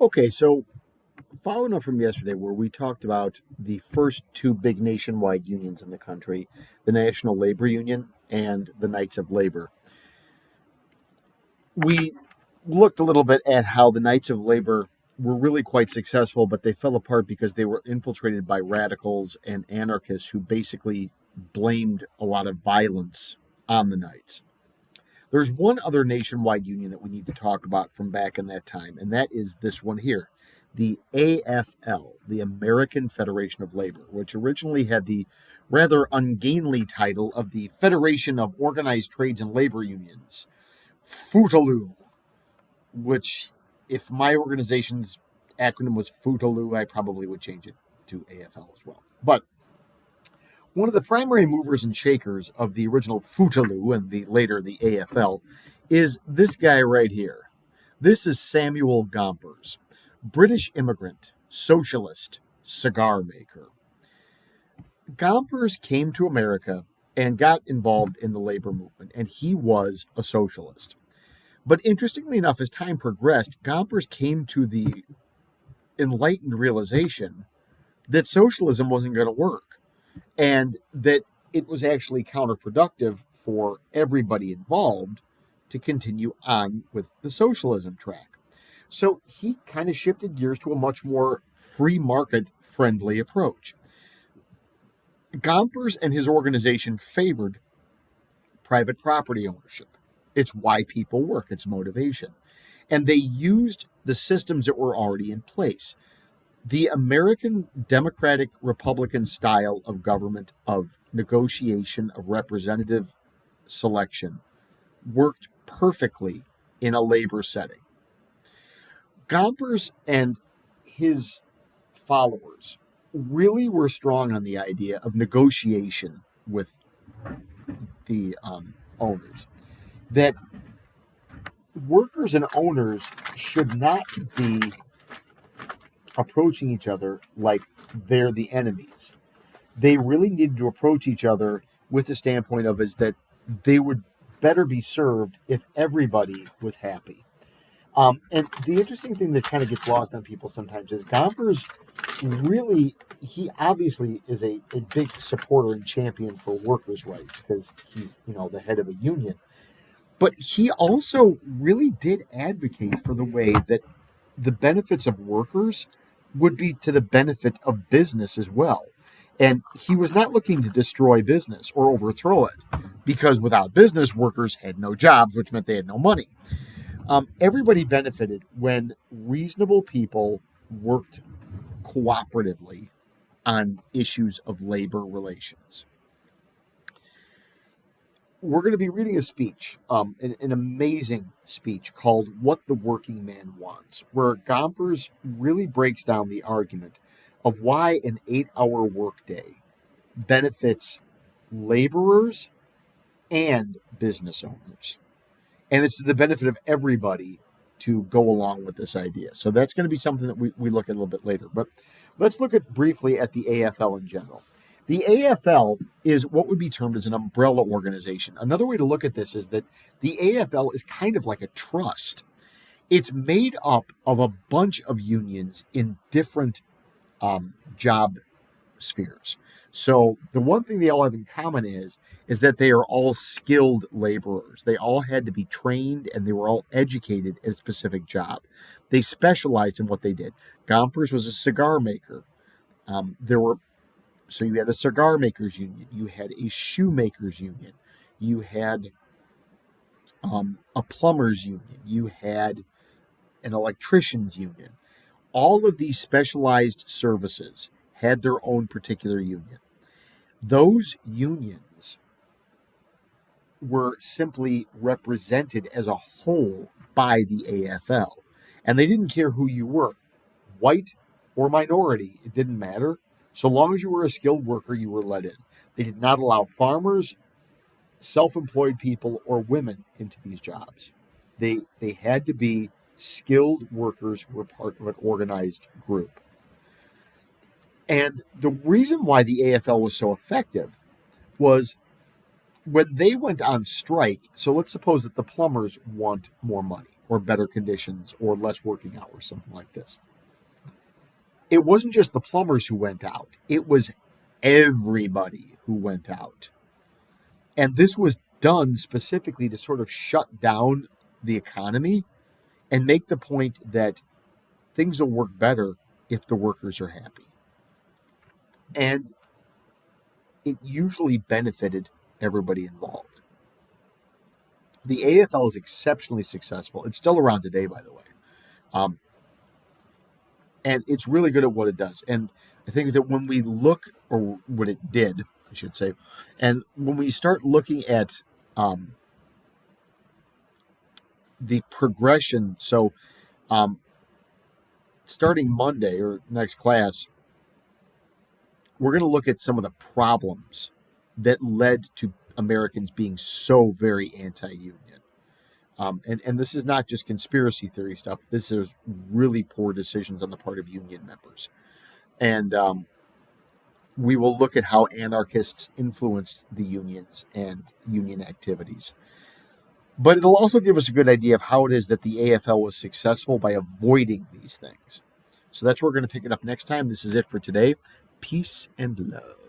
Okay, so following up from yesterday, where we talked about the first two big nationwide unions in the country, the National Labor Union and the Knights of Labor, we looked a little bit at how the Knights of Labor were really quite successful, but they fell apart because they were infiltrated by radicals and anarchists who basically blamed a lot of violence on the Knights. There's one other nationwide union that we need to talk about from back in that time, and that is this one here, the AFL, the American Federation of Labor, which originally had the rather ungainly title of the Federation of Organized Trades and Labor Unions, FUTALU, which, if my organization's acronym was FUTALU, I probably would change it to AFL as well. But one of the primary movers and shakers of the original FUTALU and the AFL is this guy right here. This is Samuel Gompers, British immigrant, socialist, cigar maker. Gompers came to America and got involved in the labor movement, and he was a socialist. But interestingly enough, as time progressed, Gompers came to the enlightened realization that socialism wasn't going to work and that it was actually counterproductive for everybody involved to continue on with the socialism track. So he kind of shifted gears to a much more free market friendly approach. Gompers and his organization favored private property ownership. It's why people work, it's motivation. And they used the systems that were already in place. The American Democratic Republican style of government, of negotiation, of representative selection worked perfectly in a labor setting. Gompers and his followers really were strong on the idea of negotiation with the owners, that workers and owners should not be approaching each other like they're the enemies. They really needed to approach each other with the standpoint of is that they would better be served if everybody was happy. And the interesting thing that kind of gets lost on people sometimes is Gompers really, he obviously is a big supporter and champion for workers' rights because he's, the head of a union. But he also really did advocate for the way that the benefits of workers would be to the benefit of business as well. And he was not looking to destroy business or overthrow it because without business, workers had no jobs, which meant they had no money. Everybody benefited when reasonable people worked cooperatively on issues of labor relations. We're going to be reading a speech, an amazing speech called What the Working Man Wants, where Gompers really breaks down the argument of why an 8-hour workday benefits laborers and business owners. And it's to the benefit of everybody to go along with this idea. So that's going to be something that we look at a little bit later. But let's look at briefly at the AFL in general. The AFL is what would be termed as an umbrella organization. Another way to look at this is that the AFL is kind of like a trust. It's made up of a bunch of unions in different job spheres. So the one thing they all have in common is that they are all skilled laborers. They all had to be trained and they were all educated in a specific job. They specialized in what they did. Gompers was a cigar maker. There were So you had a cigar makers union, you had a shoemakers union, you had a plumbers union, you had an electricians union. All of these specialized services had their own particular union. Those unions were simply represented as a whole by the AFL. And they didn't care who you were, white or minority, it didn't matter. So long as you were a skilled worker, you were let in. They did not allow farmers, self employed people, or women into these jobs. They had to be skilled workers who were part of an organized group. And the reason why the AFL was so effective was when they went on strike, so let's suppose that the plumbers want more money or better conditions or less working hours, something like this. It wasn't just the plumbers who went out, it was everybody who went out. And this was done specifically to sort of shut down the economy and make the point that things will work better if the workers are happy. And it usually benefited everybody involved. The AFL is exceptionally successful. It's still around today, by the way. Um, and it's really good at what it does. And I think that when we look, or what it did, I should say, and when we start looking at um, the progression, so um, starting Monday or next class, we're going to look at some of the problems that led to Americans being so very anti-union. And this is not just conspiracy theory stuff. This is really poor decisions on the part of union members. And we will look at how anarchists influenced the unions and union activities. But it'll also give us a good idea of how it is that the AFL was successful by avoiding these things. So that's where we're going to pick it up next time. This is it for today. Peace and love.